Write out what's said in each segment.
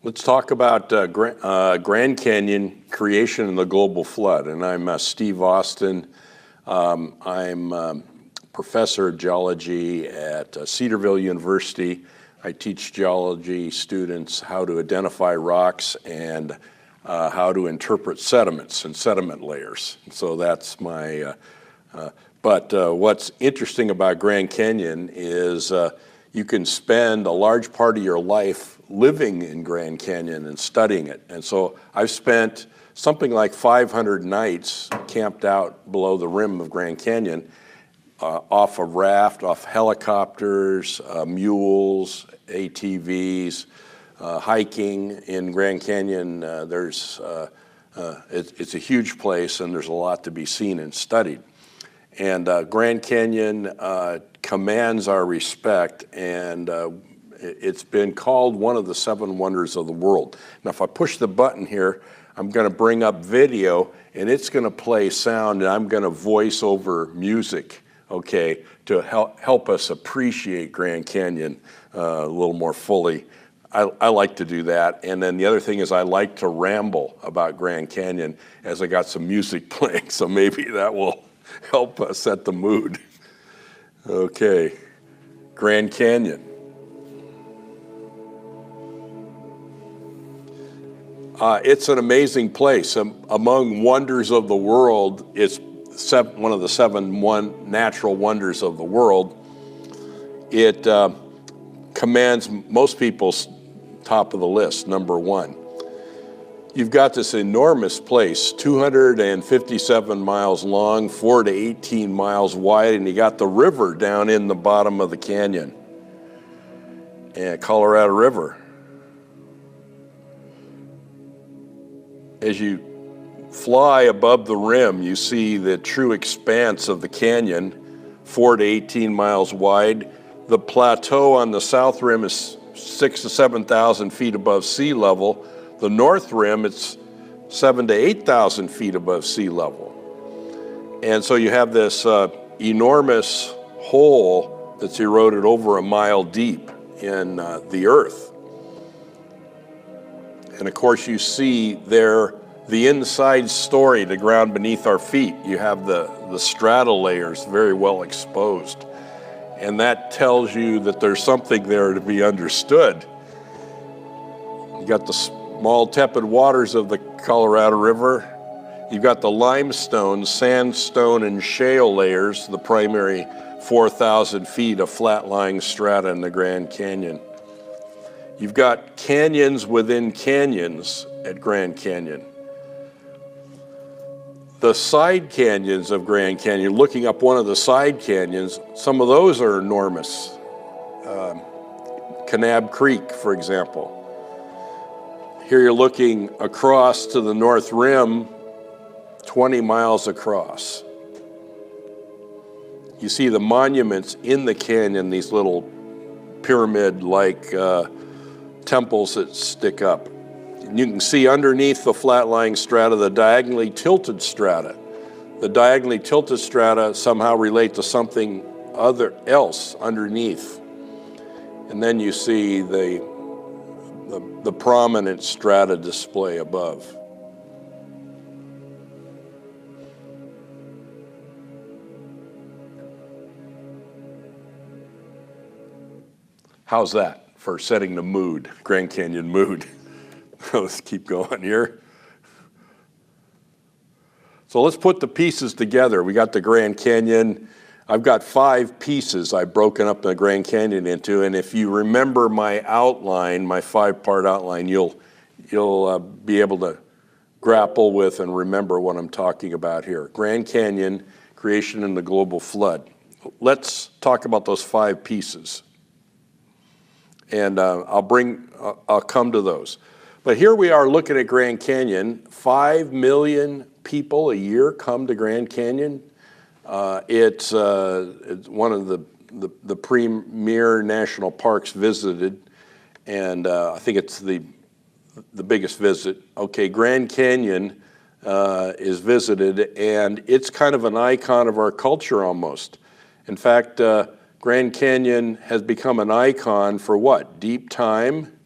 Let's talk about Grand Canyon creation and the global flood. And I'm Steve Austin. I'm professor of geology at Cedarville University. I teach geology students how to identify rocks and how to interpret sediments and sediment layers. So that's my, but what's interesting about Grand Canyon is you can spend a large part of your life living in Grand Canyon and studying it. And so I've spent something like 500 nights camped out below the rim of Grand Canyon, off a raft, off helicopters, mules, ATVs, hiking in Grand Canyon. It's a huge place and there's a lot to be seen and studied. And Grand Canyon commands our respect, and it's been called one of the 7 wonders of the world. Now, if I push the button here, I'm going to bring up video, and it's going to play sound, and I'm going to voice over music, okay, to help us appreciate Grand Canyon a little more fully. I like to do that. And then the other thing is I like to ramble about Grand Canyon as I got some music playing, so maybe that will help us set the mood. Okay, Grand Canyon. It's an amazing place. Among wonders of the world, it's one of the 7 natural wonders of the world. It commands most people's top of the list, number 1. You've got this enormous place, 257 miles long, 4 to 18 miles wide, and you got the river down in the bottom of the canyon, and Colorado River. As you fly above the rim, you see the true expanse of the canyon, 4 to 18 miles wide. The plateau on the south rim is 6,000 to 7,000 feet above sea level. The north rim, it's 7,000 to 8,000 feet above sea level. And so you have this enormous hole that's eroded over a mile deep in the earth. And of course you see there the inside story, the ground beneath our feet. You have the strata layers very well exposed. And that tells you that there's something there to be understood. You got the small tepid waters of the Colorado River. You've got the limestone, sandstone, and shale layers, the primary 4,000 feet of flat-lying strata in the Grand Canyon. You've got canyons within canyons at Grand Canyon. The side canyons of Grand Canyon, looking up one of the side canyons, some of those are enormous. Kanab Creek, for example. Here you're looking across to the north rim, 20 miles across. You see the monuments in the canyon, these little pyramid-like temples that stick up. You can see underneath the flat-lying strata, the diagonally tilted strata. The diagonally tilted strata somehow relate to something else underneath. And then you see the prominent strata display above. How's that for setting the mood, Grand Canyon mood? Let's keep going here. So let's put the pieces together. We got the Grand Canyon. I've got 5 pieces I've broken up the Grand Canyon into, and if you remember my outline, my 5-part outline, you'll be able to grapple with and remember what I'm talking about here. Grand Canyon, creation and the global flood. Let's talk about those 5 pieces. And I'll come to those. But here we are looking at Grand Canyon. 5 million people a year come to Grand Canyon. It's one of the premier national parks visited, and I think it's the biggest visit. Okay, Grand Canyon is visited, and it's kind of an icon of our culture almost. In fact, Grand Canyon has become an icon for what? Deep time,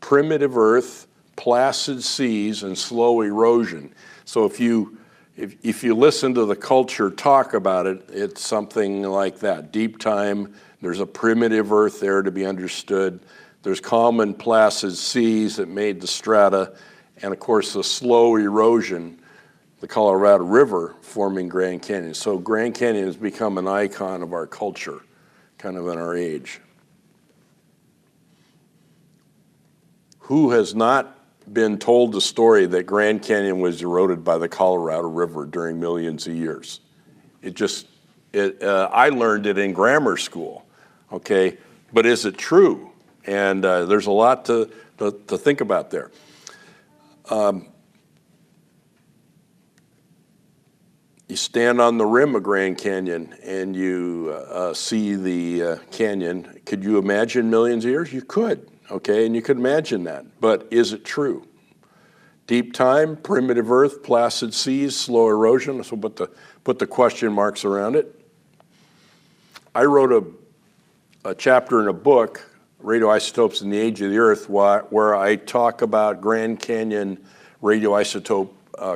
primitive earth, placid seas, and slow erosion. So if you listen to the culture talk about it, it's something like that. Deep time, there's a primitive earth there to be understood. There's calm and placid seas that made the strata, and of course the slow erosion, the Colorado River forming Grand Canyon. So Grand Canyon has become an icon of our culture, kind of in our age. Who has not been told the story that Grand Canyon was eroded by the Colorado River during millions of years? I learned it in grammar school, okay? But is it true? And there's a lot to think about there. You stand on the rim of Grand Canyon and you see the canyon. Could you imagine millions of years? You could, okay, and you could imagine that. But is it true? Deep time, primitive earth, placid seas, slow erosion. So put the question marks around it. I wrote a chapter in a book, Radioisotopes in the Age of the Earth, where I talk about Grand Canyon radioisotope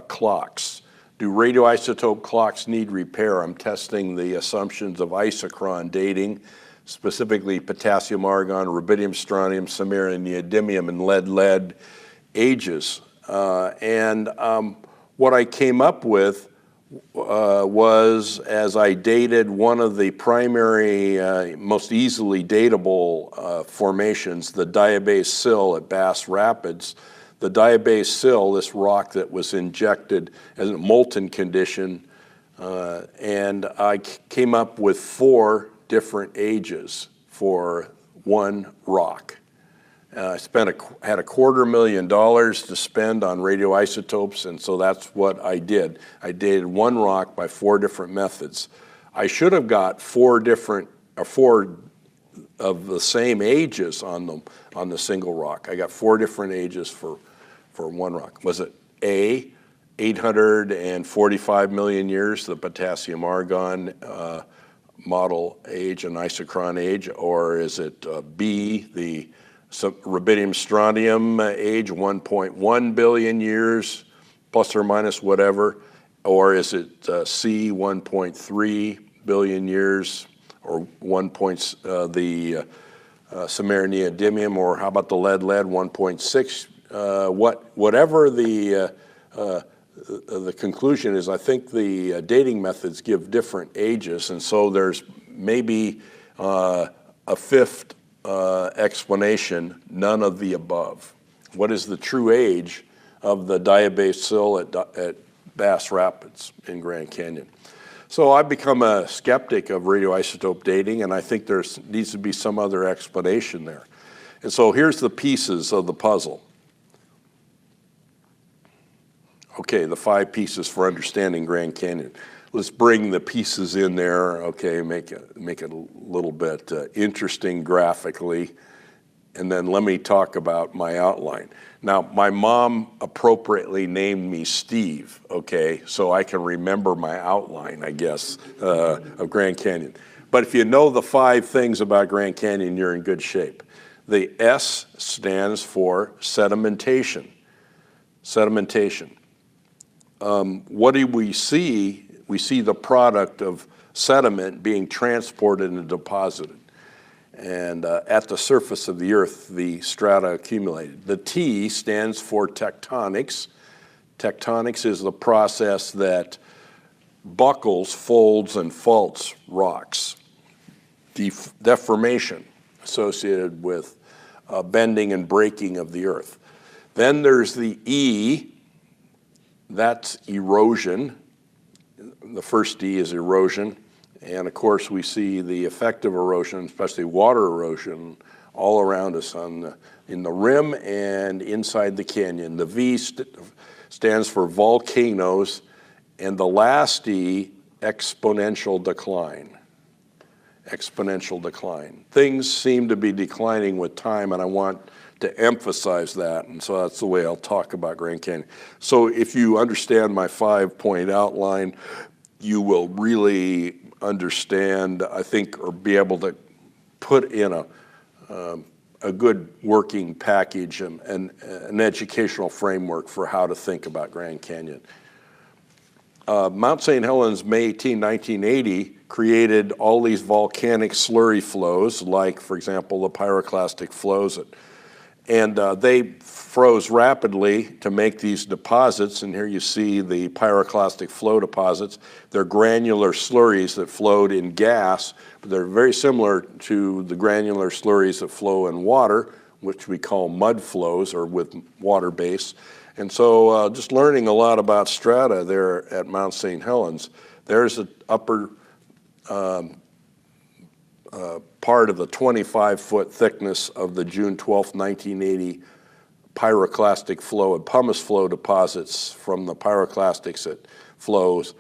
clocks. Do radioisotope clocks need repair? I'm testing the assumptions of isochron dating, specifically potassium argon, rubidium strontium, samarium neodymium, and lead ages. What I came up with was, as I dated one of the primary, most easily datable formations, the Diabase Sill at Bass Rapids. The Diabase Sill, this rock that was injected as a molten condition, and I came up with 4 different ages for one rock. I had $250,000 to spend on radioisotopes, and so that's what I did. I dated one rock by 4 different methods. I should have got 4 of the same ages on the single rock. I got 4 different ages for one rock. Was it A, 845 million years, the potassium argon model age and isochron age, or is it B, the rubidium strontium age, 1.1 billion years, plus or minus whatever, or is it C, 1.3 billion years, or the samarium neodymium, or how about the lead, 1.6? Whatever the conclusion is, I think the dating methods give different ages, and so there's maybe a 5th explanation, none of the above. What is the true age of the Diabase Sill at Bass Rapids in Grand Canyon? So I've become a skeptic of radioisotope dating, and I think there needs to be some other explanation there. And so here's the pieces of the puzzle. Okay, the 5 pieces for understanding Grand Canyon. Let's bring the pieces in there, okay, make it a little bit interesting graphically, and then let me talk about my outline. Now, my mom appropriately named me Steve, okay, so I can remember my outline, I guess, of Grand Canyon. But if you know the 5 things about Grand Canyon, you're in good shape. The S stands for sedimentation. Sedimentation. What do we see? We see the product of sediment being transported and deposited. And at the surface of the earth, the strata accumulated. The T stands for tectonics. Tectonics is the process that buckles, folds, and faults rocks. Deformation associated with bending and breaking of the earth. Then there's the E, that's erosion. The first D is erosion. And of course, we see the effect of erosion, especially water erosion, all around us in the rim and inside the canyon. The V stands for volcanoes, and the last E, exponential decline. Exponential decline. Things seem to be declining with time, and I want to emphasize that, and so that's the way I'll talk about Grand Canyon. So if you understand my 5-point outline, you will really understand, I think, or be able to put in a good working package and an educational framework for how to think about Grand Canyon. Mount St. Helens, May 18, 1980, created all these volcanic slurry flows, like, for example, the pyroclastic flows. And they froze rapidly to make these deposits, and here you see the pyroclastic flow deposits. They're granular slurries that flowed in gas, but they're very similar to the granular slurries that flow in water, which we call mud flows, or with water base. And so just learning a lot about strata there at Mount St. Helens. There's an upper part of the 25-foot thickness of the June 12, 1980 pyroclastic flow and pumice flow deposits from the pyroclastics that flows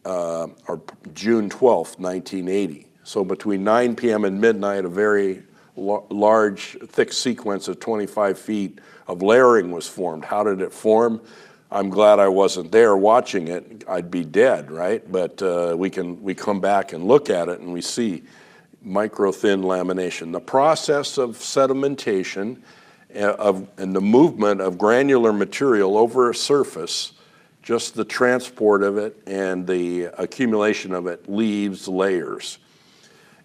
or June 12, 1980. So between 9 p.m. and midnight, a very large, thick sequence of 25 feet of layering was formed. How did it form? I'm glad I wasn't there watching it. I'd be dead, right? But we come back and look at it and we see micro-thin lamination. The process of sedimentation and the movement of granular material over a surface, just the transport of it and the accumulation of it leaves layers.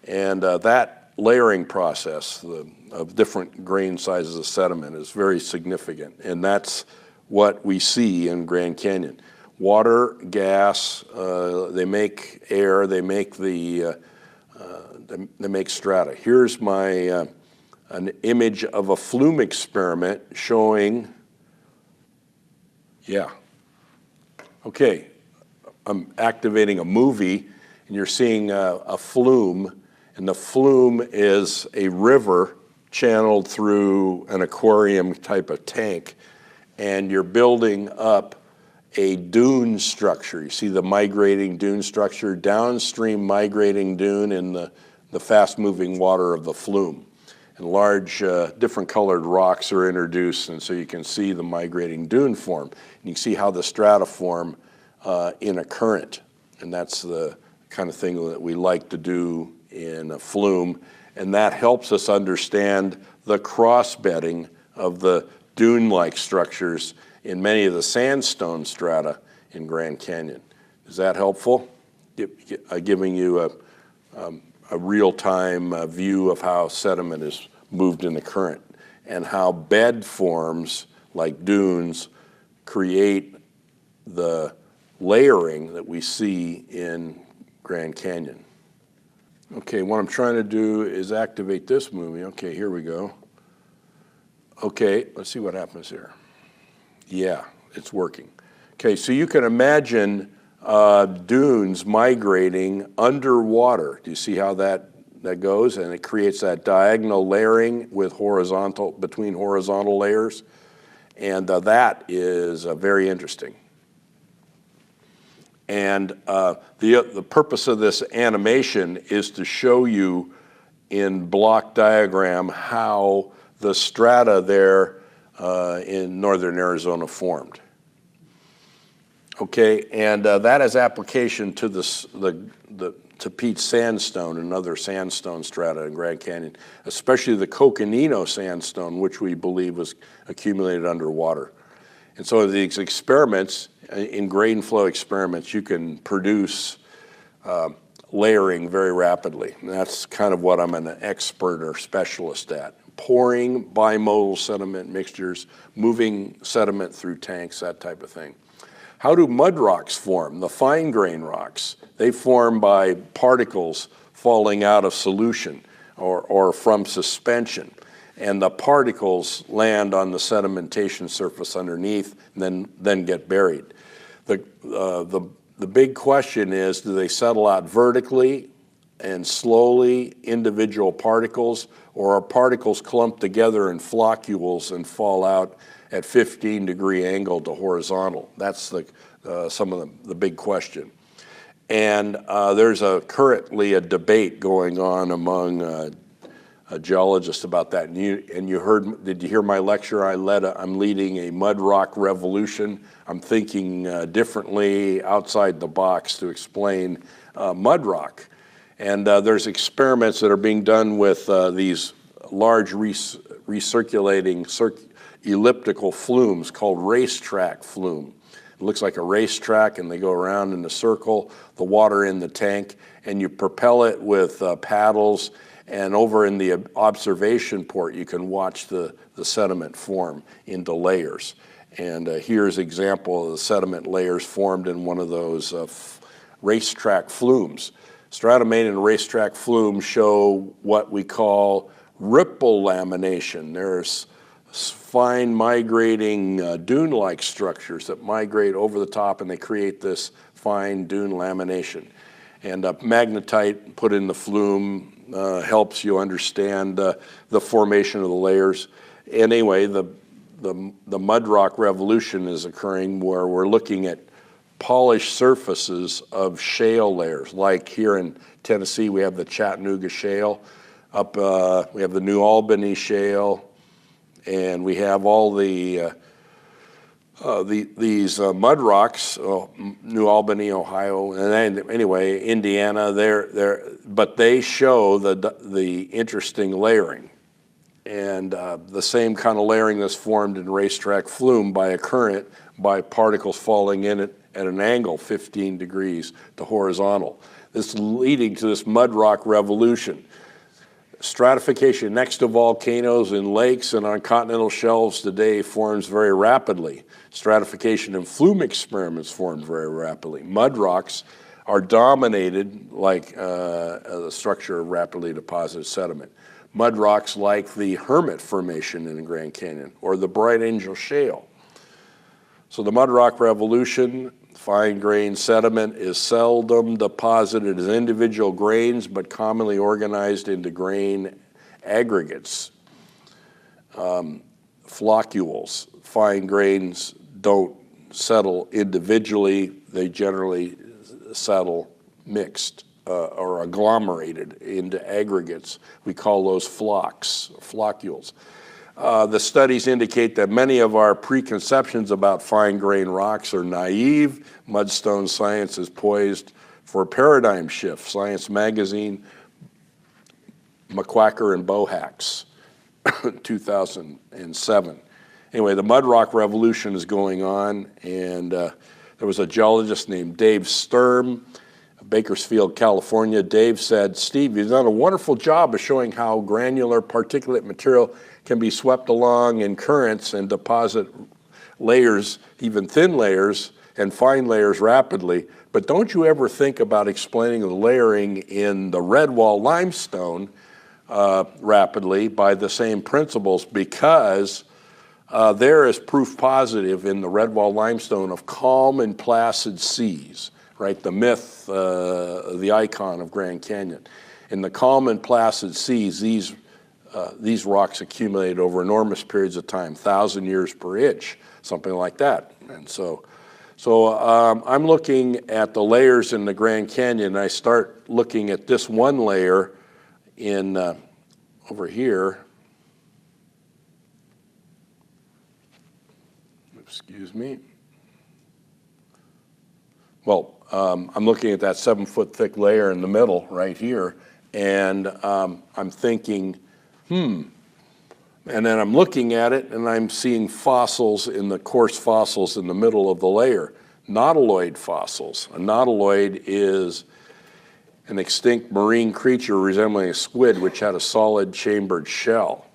And that layering process of different grain sizes of sediment is very significant. And that's what we see in Grand Canyon. Water, gas, they make air, they make they make strata. Here's my an image of a flume experiment showing, okay, I'm activating a movie and you're seeing a flume, and the flume is a river channeled through an aquarium type of tank, and you're building up a dune structure. You see the migrating dune structure, downstream migrating dune in the fast-moving water of the flume. And large different colored rocks are introduced, and so you can see the migrating dune form. And you can see how the strata form in a current. And that's the kind of thing that we like to do in a flume. And that helps us understand the cross-bedding of the dune-like structures in many of the sandstone strata in Grand Canyon. Is that helpful? Giving you a real-time view of how sediment is moved in the current and how bed forms like dunes create the layering that we see in Grand Canyon. Okay, what I'm trying to do is activate this movie. Okay, here we go. Okay, let's see what happens here. Yeah, it's working. Okay, so you can imagine dunes migrating underwater. Do you see how that goes? And it creates that diagonal layering with between horizontal layers. And that is very interesting. And the purpose of this animation is to show you in block diagram how the strata there in northern Arizona formed. Okay, and that has application to the Peat sandstone and other sandstone strata in Grand Canyon, especially the Coconino sandstone, which we believe was accumulated underwater. And so these experiments, in grain flow experiments, you can produce layering very rapidly. And that's kind of what I'm an expert or specialist at. Pouring bimodal sediment mixtures, moving sediment through tanks, that type of thing. How do mud rocks form? The fine grain rocks, they form by particles falling out of solution or from suspension. And the particles land on the sedimentation surface underneath and then get buried. The big question is, do they settle out vertically and slowly, individual particles, or are particles clumped together in floccules and fall out at 15-degree angle to horizontal? That's some of the big question. And there's currently a debate going on among geologists about that. And you heard, did you hear my lecture? I'm leading a mud rock revolution. I'm thinking differently outside the box to explain mud rock. And there's experiments that are being done with these large recirculating elliptical flumes called racetrack flume. It looks like a racetrack, and they go around in a circle, the water in the tank, and you propel it with paddles, and over in the observation port, you can watch the sediment form into layers. And here's an example of the sediment layers formed in one of those racetrack flumes. Stratomain and racetrack flumes show what we call ripple lamination. There's fine migrating dune-like structures that migrate over the top, and they create this fine dune lamination. And magnetite put in the flume helps you understand the formation of the layers. Anyway, the mud rock revolution is occurring where we're looking at polished surfaces of shale layers. Like here in Tennessee, we have the Chattanooga Shale. Up, we have the New Albany Shale, and we have all these mud rocks, New Albany, Ohio, and then, anyway, Indiana. But they show the interesting layering, and the same kind of layering that's formed in racetrack flume by a current, by particles falling in it at an angle 15 degrees to horizontal. This is leading to this mud rock revolution. Stratification next to volcanoes in lakes and on continental shelves today forms very rapidly. Stratification in flume experiments formed very rapidly. Mud rocks are dominated like the structure of rapidly deposited sediment. Mud rocks like the Hermit Formation in the Grand Canyon or the Bright Angel Shale. So the mud rock revolution, fine-grained sediment is seldom deposited as individual grains, but commonly organized into grain aggregates. Floccules, fine grains don't settle individually, they generally settle mixed or agglomerated into aggregates. We call those floccules. The studies indicate that many of our preconceptions about fine-grained rocks are naive. Mudstone science is poised for a paradigm shift. Science Magazine, McQuacker and Bohax, 2007. Anyway, the mud rock revolution is going on, and there was a geologist named Dave Sturm, Bakersfield, California. Dave said, "Steve, you've done a wonderful job of showing how granular particulate material can be swept along in currents and deposit layers, even thin layers and fine layers rapidly. But don't you ever think about explaining the layering in the Redwall limestone rapidly by the same principles? Because there is proof positive in the Redwall limestone of calm and placid seas." Right, the myth, the icon of Grand Canyon. In the calm and placid seas, these rocks accumulate over enormous periods of time, 1,000 years per inch, something like that. And so I'm looking at the layers in the Grand Canyon, and I start looking at this one layer in over here. Excuse me. Well, I'm looking at that 7-foot thick layer in the middle right here, and I'm thinking, and then I'm looking at it and I'm seeing fossils in the coarse fossils in the middle of the layer, nautiloid fossils. A nautiloid is an extinct marine creature resembling a squid which had a solid chambered shell.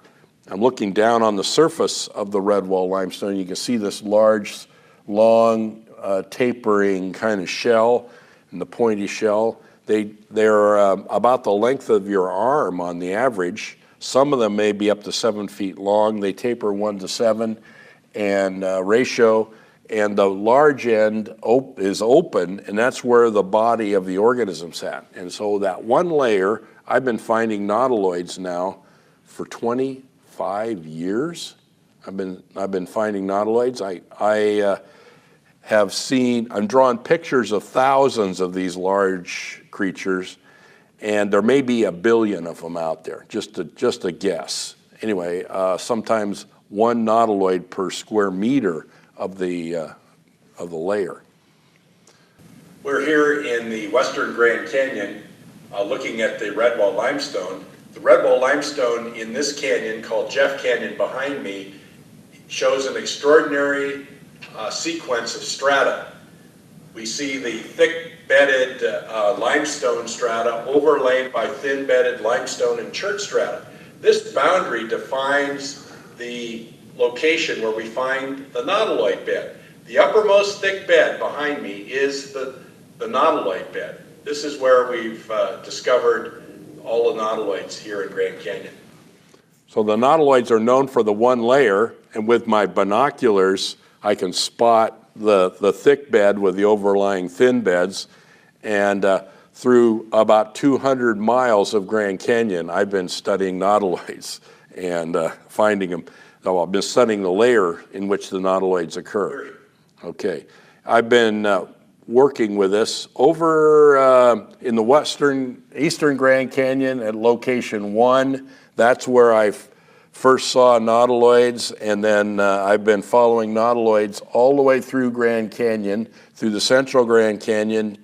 I'm looking down on the surface of the Redwall limestone. You can see this large, long, tapering kind of shell, and the pointy shell. They're about the length of your arm on the average. Some of them may be up to 7 feet long. They taper 1:7 and ratio, and the large end is open, and that's where the body of the organism's at. And so that one layer, I've been finding nautiloids now for 25 years. I've been finding nautiloids. I'm drawing pictures of thousands of these large creatures, and there may be 1 billion of them out there, just a guess. Anyway, sometimes 1 nautiloid per square meter of the layer. We're here in the western Grand Canyon looking at the Redwall limestone, The red wall limestone in this canyon, called Jeff Canyon behind me, shows an extraordinary sequence of strata. We see the thick-bedded limestone strata overlaid by thin-bedded limestone and chert strata. This boundary defines the location where we find the Nautiloid bed. The uppermost thick bed behind me is the Nautiloid bed. This is where we've discovered all the Nautiloids here in Grand Canyon. So the Nautiloids are known for the one layer, and with my binoculars, I can spot the thick bed with the overlying thin beds. And through about 200 miles of Grand Canyon, I've been studying Nautiloids and finding them. I've been studying the layer in which the Nautiloids occur. Okay, I've been working with this over in the eastern Grand Canyon at location 1. That's where I first saw Nautiloids, and then I've been following Nautiloids all the way through Grand Canyon, through the central Grand Canyon,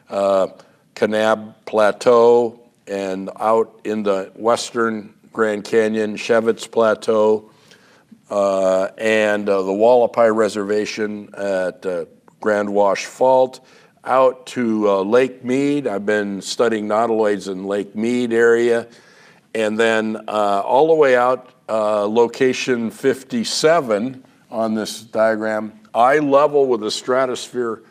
Kanab Plateau, and out in the western Grand Canyon, Shevitz Plateau, and the Wallapai Reservation at Grand Wash Fault, out to Lake Mead. I've been studying Nautiloids in Lake Mead area, and then all the way out, location 57 on this diagram, eye level with the Stratosphere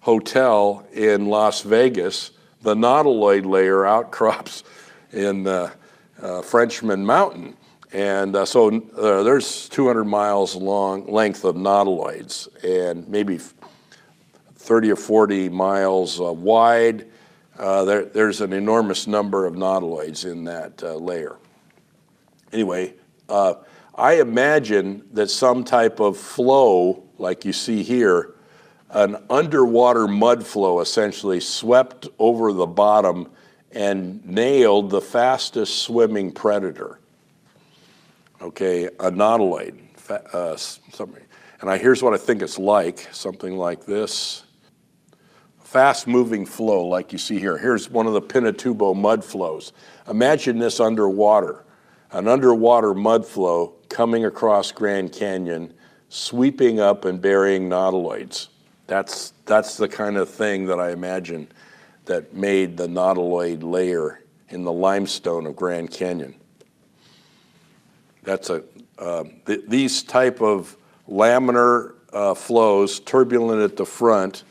Hotel in Las Vegas, the Nautiloid layer outcrops in Frenchman Mountain. And so there's 200 miles length of Nautiloids, and maybe 30 or 40 miles wide. There's an enormous number of Nautiloids in that layer. Anyway, I imagine that some type of flow, like you see here, an underwater mud flow essentially swept over the bottom and nailed the fastest swimming predator. Okay, a Nautiloid. And here's what I think it's like, something like this. Fast-moving flow like you see here. Here's one of the Pinatubo mud flows. Imagine this underwater, an underwater mud flow coming across Grand Canyon, sweeping up and burying Nautiloids. That's the kind of thing that I imagine that made the Nautiloid layer in the limestone of Grand Canyon. That's these type of laminar flows, turbulent at the front,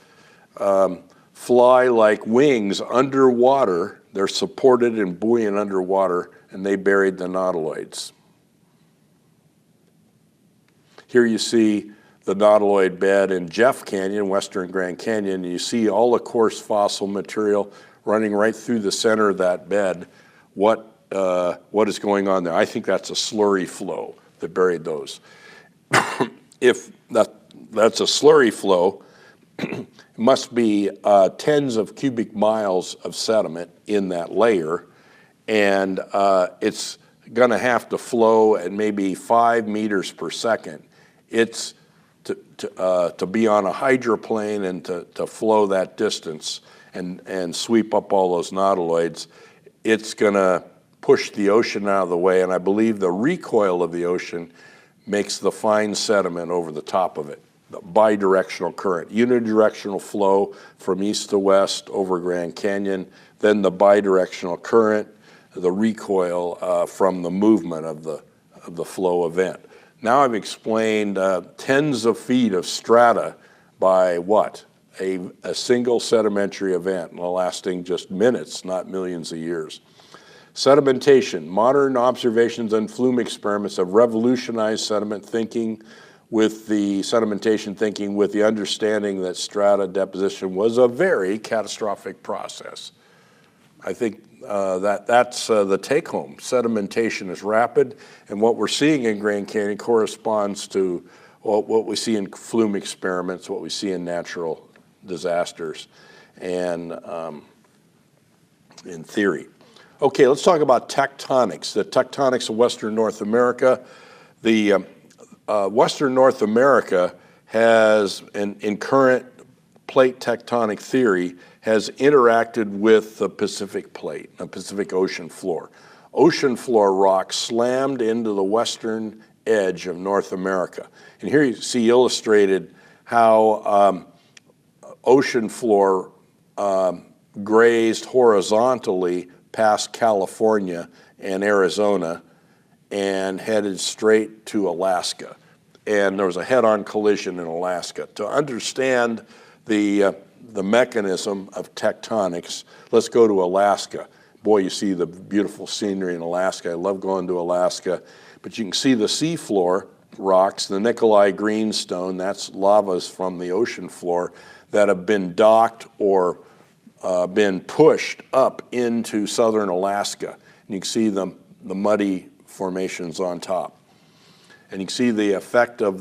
fly like wings underwater. They're supported and buoyant underwater, and they buried the Nautiloids. Here you see the Nautiloid bed in Jeff Canyon, western Grand Canyon, and you see all the coarse fossil material running right through the center of that bed. What is going on there? I think that's a slurry flow that buried those. If that's a slurry flow, it must be tens of cubic miles of sediment in that layer, and it's going to have to flow at maybe 5 meters per second. It's to be on a hydroplane and to flow that distance and sweep up all those Nautiloids, it's going to push the ocean out of the way, and I believe the recoil of the ocean makes the fine sediment over the top of it. The bidirectional current, unidirectional flow from east to west over Grand Canyon, then the bidirectional current, the recoil from the movement of the flow event. Now I've explained tens of feet of strata by what? A single sedimentary event lasting just minutes, not millions of years. Sedimentation. Modern observations and flume experiments have revolutionized sediment thinking with the sedimentation thinking with the understanding that strata deposition was a very catastrophic process. I think that's the take home. Sedimentation is rapid, and what we're seeing in Grand Canyon corresponds to what we see in flume experiments, what we see in natural disasters, and in theory. Okay, let's talk about tectonics, the tectonics of Western North America. The Western North America has, in current plate tectonic theory, has interacted with the Pacific plate, the Pacific Ocean floor. ocean floor rock slammed into the western edge of North America. And here you see illustrated how ocean floor grazed horizontally past California and Arizona and headed straight to Alaska. And there was a head-on collision in Alaska. To understand the mechanism of tectonics, let's go to Alaska. Boy, you see the beautiful scenery in Alaska. I love going to Alaska. But you can see the seafloor rocks, the Nikolai greenstone, that's lavas from the ocean floor that have been docked or been pushed up into southern Alaska. And you can see the muddy formations on top. And you can see the effect of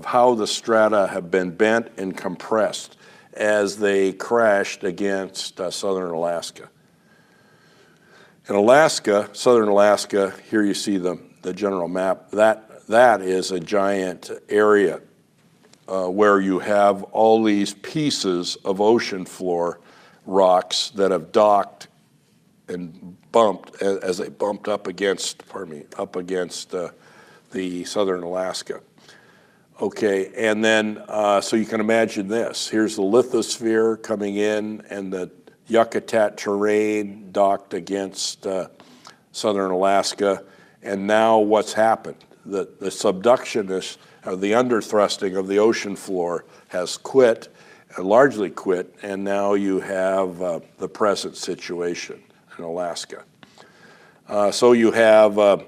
how the strata have been bent and compressed as they crashed against southern Alaska. In Alaska, southern Alaska, here you see the general map. That is a giant area where you have all these pieces of ocean floor rocks that have docked and bumped as they bumped up against, the southern Alaska. Okay, and then, so you can imagine this. Here's the lithosphere coming in and the Yucatan terrain docked against southern Alaska. And now what's happened? The subductionist, the underthrusting of the ocean floor has quit, largely quit, and now you have the present situation in Alaska. So you have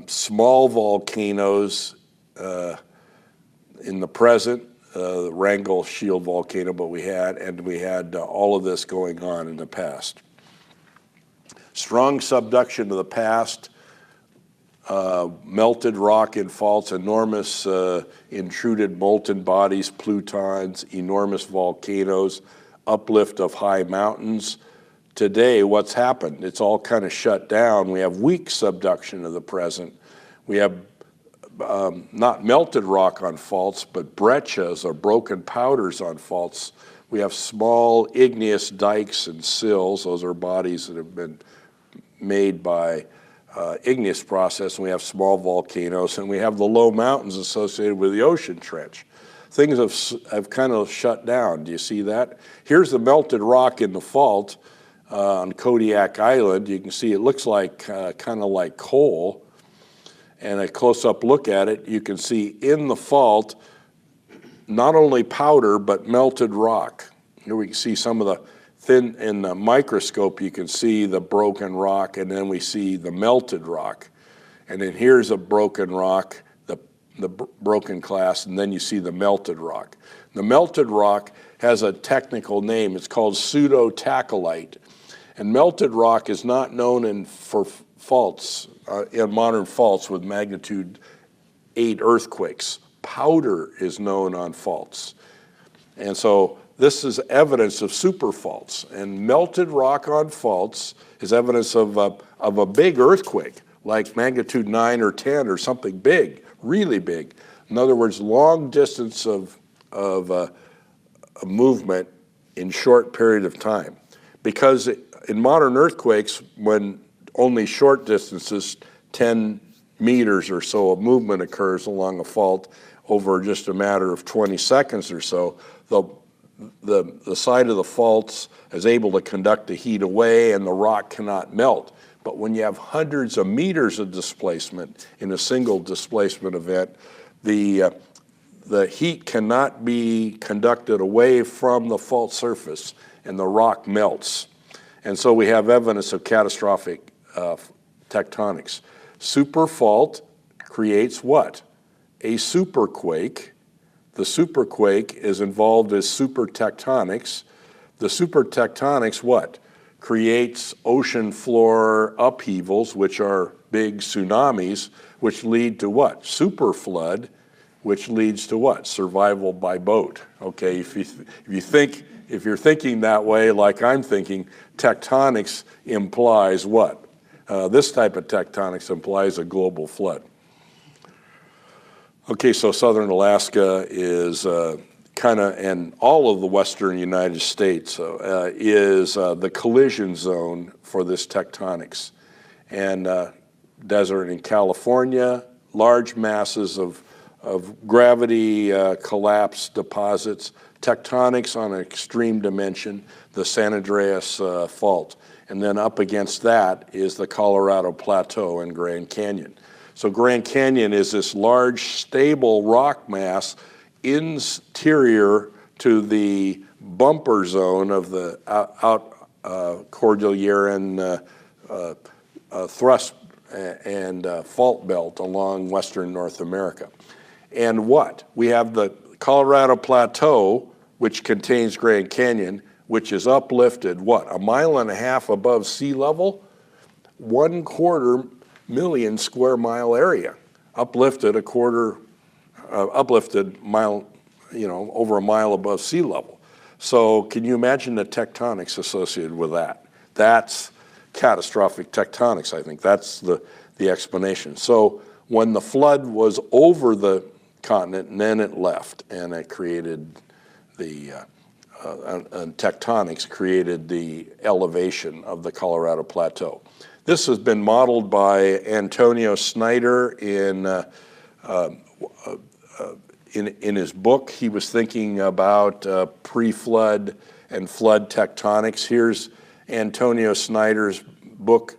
small volcanoes in the present, the Wrangell Shield volcano, but we had all of this going on in the past. Strong subduction of the past, melted rock in faults, enormous intruded molten bodies, plutons, enormous volcanoes, uplift of high mountains. Today, what's happened? It's all kind of shut down. We have weak subduction of the present. We have not melted rock on faults, but breccias or broken powders on faults. We have small igneous dikes and sills. Those are bodies that have been made by igneous process, and we have small volcanoes, and we have the low mountains associated with the ocean trench. Things have kind of shut down. Do you see that? Here's the melted rock in the fault on Kodiak Island. You can see it looks like kind of like coal. And a close-up look at it, you can see in the fault not only powder, but melted rock. Here we can see some of the thin, in the microscope, you can see the broken rock, and then we see the melted rock. And then here's a broken rock, the broken class, and then you see the melted rock. The melted rock has a technical name. It's called pseudo-tachyllite. And melted rock is not known for faults, in modern faults with magnitude 8 earthquakes. Powder is known on faults. And so this is evidence of superfaults. And melted rock on faults is evidence of a big earthquake, like magnitude 9 or 10 or something big, really big. In other words, long distance of a movement in short period of time. Because in modern earthquakes, when only short distances, 10 meters or so of movement occurs along a fault over just a matter of 20 seconds or so, the side of the faults is able to conduct the heat away and the rock cannot melt. But when you have hundreds of meters of displacement in a single displacement event, the heat cannot be conducted away from the fault surface and the rock melts. And so we have evidence of catastrophic tectonics. Superfault creates what? A superquake. The superquake is involved as supertectonics. The supertectonics what? Creates ocean floor upheavals, which are big tsunamis, which lead to what? Superflood, which leads to what? Survival by boat. Okay, if you're thinking that way, like I'm thinking, tectonics implies what? This type of tectonics implies a global flood. Okay, so southern Alaska is and all of the western United States is the collision zone for this tectonics. And desert in California, large masses of gravity collapse deposits, tectonics on an extreme dimension, the San Andreas Fault. And then up against that is the Colorado Plateau and Grand Canyon. So Grand Canyon is this large, stable rock mass interior to the bumper zone of the Cordilleran thrust and fault belt along western North America. And what? We have the Colorado Plateau, which contains Grand Canyon, which is uplifted, what, 1.5 miles above sea level? 250,000 square mile area, uplifted uplifted mile, over 1 mile above sea level. So can you imagine the tectonics associated with that? That's catastrophic tectonics, I think. That's the explanation. So when the flood was over the continent, and then it left, and it created the tectonics created the elevation of the Colorado Plateau. This has been modeled by Antonio Snyder in his book. He was thinking about pre-flood and flood tectonics. Here's Antonio Snyder's book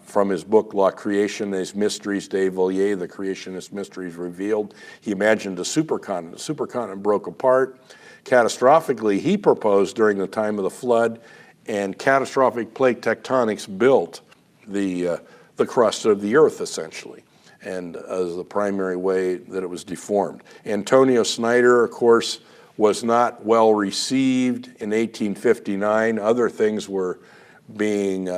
from his book, La Création et Mysteries d'Evoluer, The Creationist Mysteries Revealed. He imagined a supercontinent. The supercontinent broke apart. Catastrophically, he proposed during the time of the flood, and catastrophic plate tectonics built the crust of the earth, essentially, and as the primary way that it was deformed. Antonio Snyder, of course, was not well received in 1859. Other things were being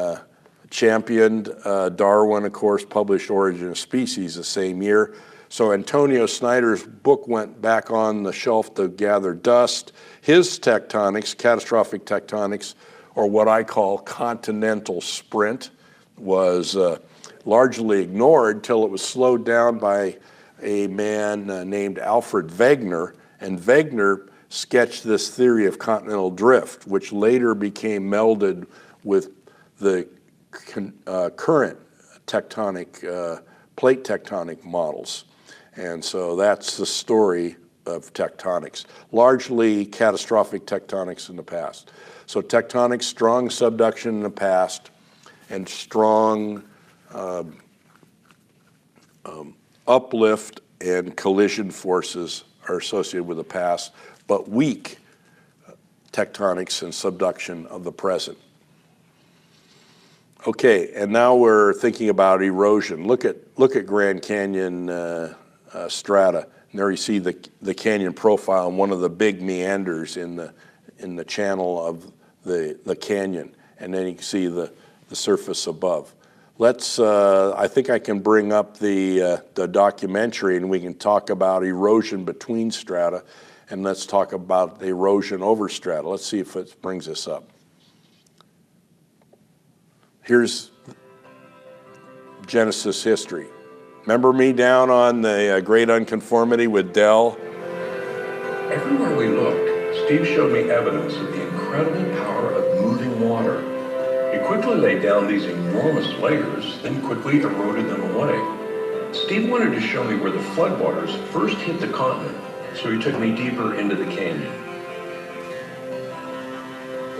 championed. Darwin, of course, published Origin of Species the same year. So Antonio Snyder's book went back on the shelf to gather dust. His tectonics, catastrophic tectonics, or what I call continental sprint, was largely ignored till it was slowed down by a man named Alfred Wegener. And Wegener sketched this theory of continental drift, which later became melded with the current tectonic, plate tectonic models. And so that's the story of tectonics, largely catastrophic tectonics in the past. So tectonics, strong subduction in the past, and strong uplift and collision forces are associated with the past, but weak tectonics and subduction of the present. Okay, and now we're thinking about erosion. Look at Grand Canyon strata. And there you see the canyon profile and one of the big meanders in the channel of the canyon, and then you can see the surface above. Let's. I think I can bring up the documentary, and we can talk about erosion between strata, and let's talk about the erosion over strata. Let's see if it brings us up. Here's Genesis history. Remember me down on the Great Unconformity with Dell? Everywhere we looked, Steve showed me evidence of the incredible power of moving water. He quickly laid down these enormous layers, then quickly eroded them away. Steve wanted to show me where the floodwaters first hit the continent, so he took me deeper into the canyon.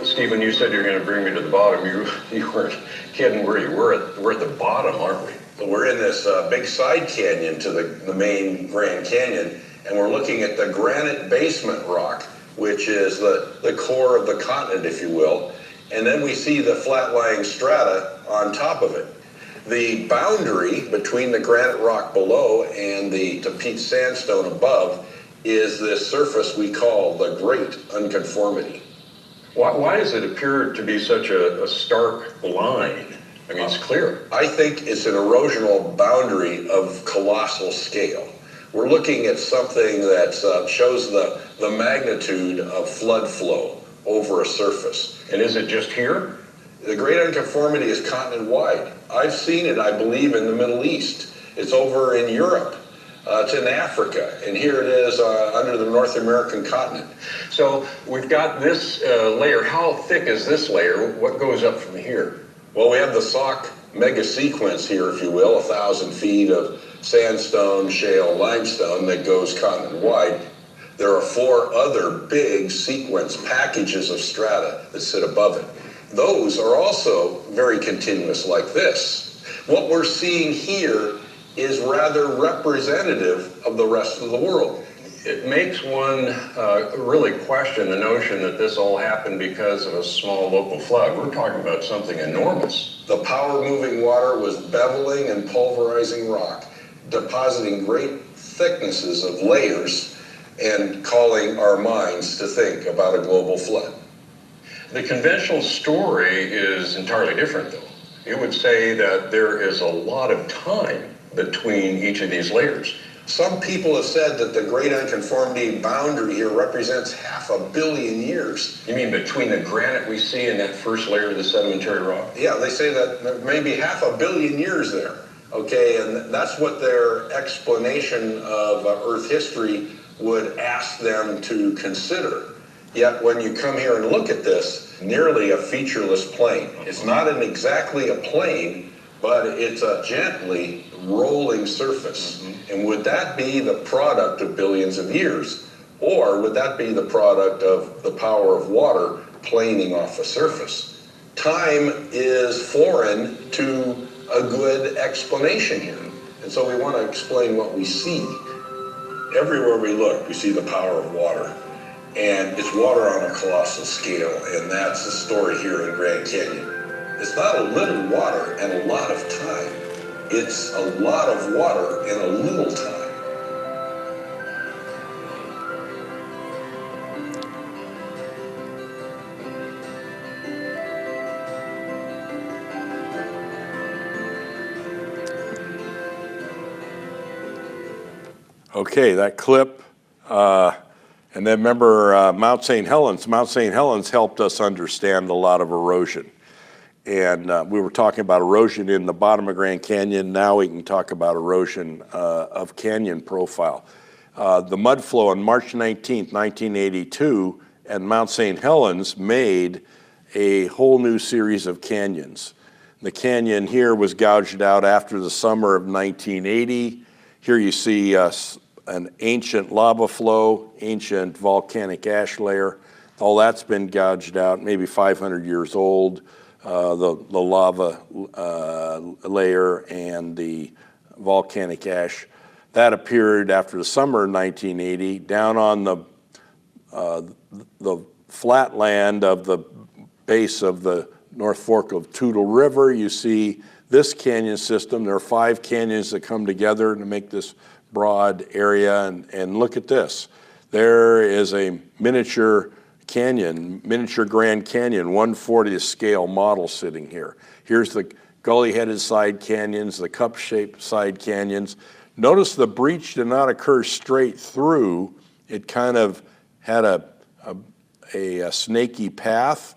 Steve, when you said you were going to bring me to the bottom, you weren't kidding where you were. We're at the bottom, aren't we? We're in this big side canyon to the main Grand Canyon, and we're looking at the granite basement rock, which is the core of the continent, if you will. And then we see the flat-lying strata on top of it. The boundary between the granite rock below and the peat sandstone above is this surface we call the Great Unconformity. Why does it appear to be such a stark line? I mean, it's clear. I think it's an erosional boundary of colossal scale. We're looking at something that shows the magnitude of flood flow over a surface. And is it just here? The Great Unconformity is continent-wide. I've seen it, I believe, in the Middle East. It's over in Europe. It's in Africa, and here it is under the North American continent. So we've got this layer. How thick is this layer? What goes up from here? Well, we have the Sauk mega sequence here, if you will, 1,000 feet of sandstone, shale, limestone that goes continent-wide. There are 4 other big sequence packages of strata that sit above it. Those are also very continuous like this. What we're seeing here is rather representative of the rest of the world. It makes one really question the notion that this all happened because of a small local flood. We're talking about something enormous. The power-moving water was beveling and pulverizing rock, depositing great thicknesses of layers and calling our minds to think about a global flood. The conventional story is entirely different, though. It would say that there is a lot of time between each of these layers. Some people have said that the great unconformity boundary here represents 500 million years. You mean between the granite we see and that first layer of the sedimentary rock? Yeah, they say that there may be 500 million years there. Okay, and that's what their explanation of Earth history would ask them to consider. Yet when you come here and look at this, nearly a featureless plain. It's not exactly a plain, but it's a gently rolling surface. And would that be the product of billions of years? Or would that be the product of the power of water planing off the surface? Time is foreign to a good explanation here. And so we want to explain what we see. Everywhere we look, we see the power of water. And it's water on a colossal scale, and that's the story here in Grand Canyon. It's not a little water and a lot of time. It's a lot of water in a little time. Okay, that clip. And then remember Mount St. Helens. Mount St. Helens helped us understand a lot of erosion. And we were talking about erosion in the bottom of Grand Canyon. Now we can talk about erosion of canyon profile. The mud flow on March 19th, 1982 at Mount St. Helens made a whole new series of canyons. The canyon here was gouged out after the summer of 1980. Here you see an ancient lava flow, ancient volcanic ash layer. All that's been gouged out, maybe 500 years old. The lava layer and the volcanic ash. That appeared after the summer of 1980. Down on the flatland of the base of the North Fork of Toutle River, you see this canyon system. There are 5 canyons that come together to make this broad area, and look at this. There is a miniature canyon, miniature Grand Canyon, 1/40th scale model sitting here. Here's the gully-headed side canyons, the cup-shaped side canyons. Notice the breach did not occur straight through. It kind of had a snaky path.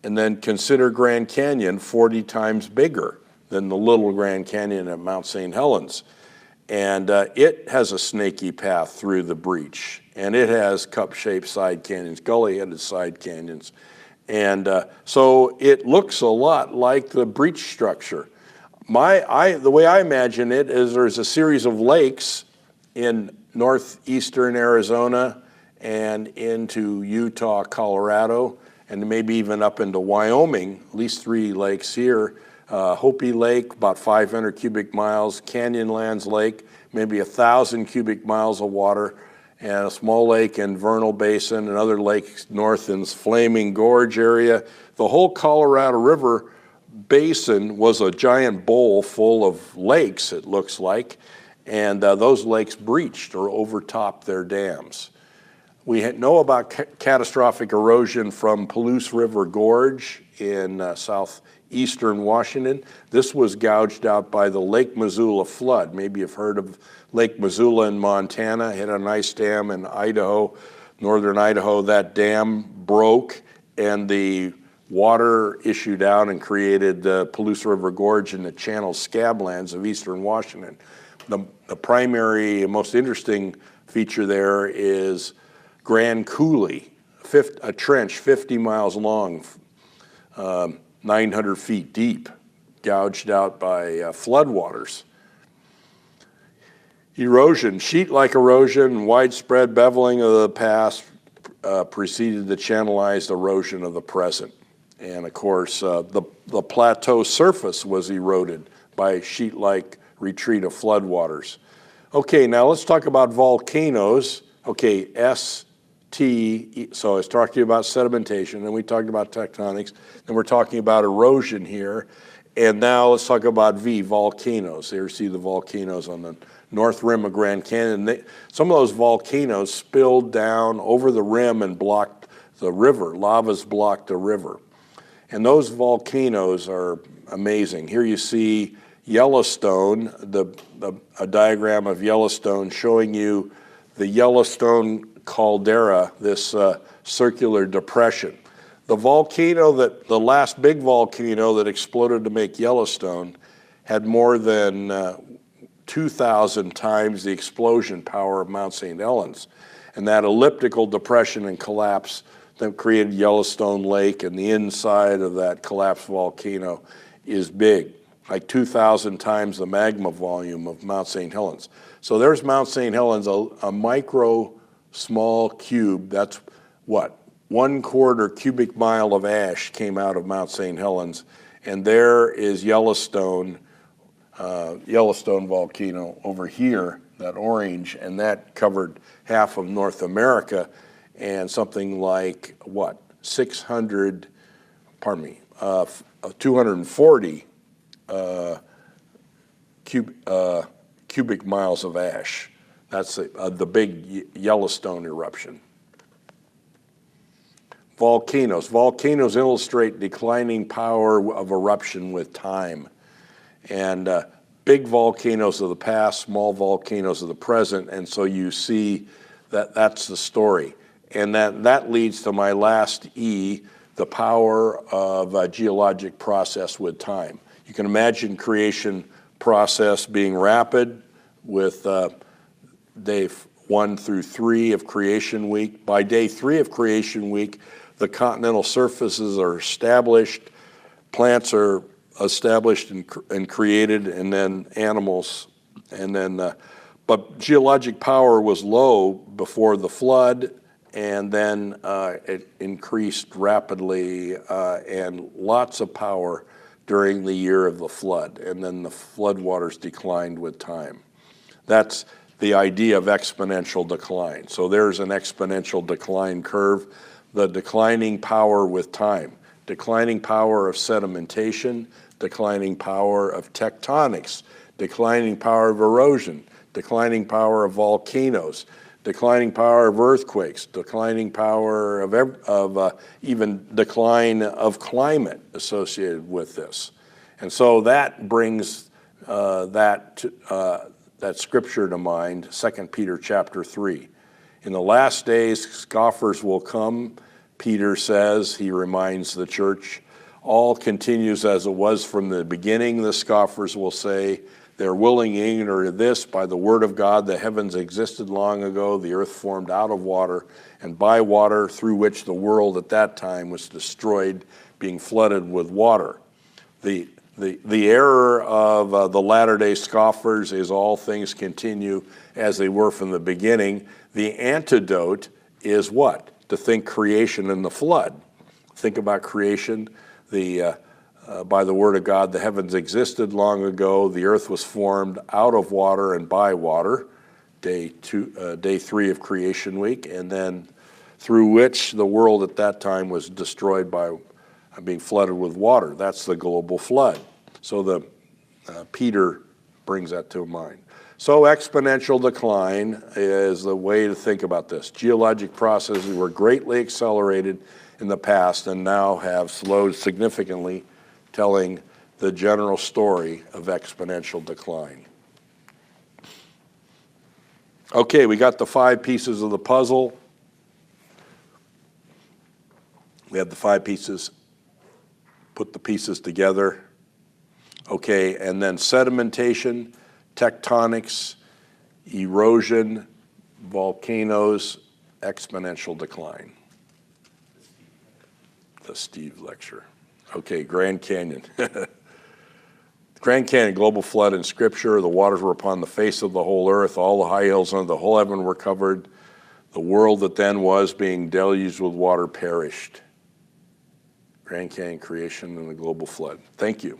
And then consider Grand Canyon 40 times bigger than the little Grand Canyon at Mount St. Helens. And it has a snaky path through the breach. And it has cup-shaped side canyons, gully-headed side canyons. And so it looks a lot like the breach structure. The way I imagine it is there's a series of lakes in northeastern Arizona and into Utah, Colorado, and maybe even up into Wyoming, at least 3 lakes here. Hopi Lake, about 500 cubic miles, Canyonlands Lake, maybe 1,000 cubic miles of water, and a small lake in Vernal Basin, and other lakes north in Flaming Gorge area. The whole Colorado River basin was a giant bowl full of lakes, it looks like, and those lakes breached or overtopped their dams. We know about catastrophic erosion from Palouse River Gorge in southeastern Washington. This was gouged out by the Lake Missoula flood. Maybe you've heard of Lake Missoula in Montana. It had an ice dam in Idaho, northern Idaho. That dam broke and the water issued out and created the Palouse River Gorge and the channel scablands of eastern Washington. the primary and most interesting feature there is Grand Coulee, a trench 50 miles long, 900 feet deep, gouged out by floodwaters. Erosion, sheet-like erosion, widespread beveling of the past preceded the channelized erosion of the present. And of course, the plateau surface was eroded by sheet-like retreat of floodwaters. Okay, now let's talk about volcanoes. Okay, so I was talking to you about sedimentation, then we talked about tectonics, then we're talking about erosion here, and now let's talk about volcanoes. There you see the volcanoes on the north rim of Grand Canyon. Some of those volcanoes spilled down over the rim and blocked the river. Lava's blocked the river. And those volcanoes are amazing. Here you see Yellowstone, a diagram of Yellowstone showing you the Yellowstone caldera, this circular depression. The last big volcano that exploded to make Yellowstone had more than 2,000 times the explosion power of Mount St. Helens. And that elliptical depression and collapse that created Yellowstone Lake, and the inside of that collapsed volcano is big, like 2,000 times the magma volume of Mount St. Helens. So there's Mount St. Helens, a micro small cube. That's what? 1/4 cubic mile of ash came out of Mount St. Helens. And there is Yellowstone volcano over here, that orange, and that covered half of North America and something like, what, 240 cubic miles of ash. That's the big Yellowstone eruption. Volcanoes. Volcanoes illustrate declining power of eruption with time. And big volcanoes of the past, small volcanoes of the present, and so you see that that's the story. And that leads to my last E, the power of a geologic process with time. You can imagine creation process being rapid with day 1 through 3 of creation week. By day 3 of creation week, the continental surfaces are established, plants are established and created, and then animals, and then, but geologic power was low before the flood, and then it increased rapidly and lots of power during the year of the flood, and then the floodwaters declined with time. That's the idea of exponential decline. So there's an exponential decline curve, the declining power with time, declining power of sedimentation, declining power of tectonics, declining power of erosion, declining power of volcanoes, declining power of earthquakes, declining power of even decline of climate associated with this. And so that brings that scripture to mind, 2 Peter chapter 3. In the last days, scoffers will come, Peter says, he reminds the church. All continues as it was from the beginning, the scoffers will say. They're willing ignorant of this, by the word of God, the heavens existed long ago, the earth formed out of water, and by water, through which the world at that time was destroyed, being flooded with water. The error of the latter-day scoffers is all things continue as they were from the beginning. The antidote is what? To think creation and the flood. Think about creation. By the word of God, the heavens existed long ago. The earth was formed out of water and by water, day 3 of creation week, and then through which the world at that time was destroyed by being flooded with water. That's the global flood. So Peter brings that to mind. So exponential decline is the way to think about this. Geologic processes were greatly accelerated in the past and now have slowed significantly, telling the general story of exponential decline. Okay, we got the 5 pieces of the puzzle. We have the 5 pieces, put the pieces together. Okay, and then sedimentation Tectonics, Erosion, Volcanoes, Exponential Decline. The Steve Lecture. Okay, Grand Canyon. Grand Canyon, global flood in Scripture. The waters were upon the face of the whole earth. All the high hills under the whole heaven were covered. The world that then was, being deluged with water, perished. Grand Canyon creation and the global flood. Thank you.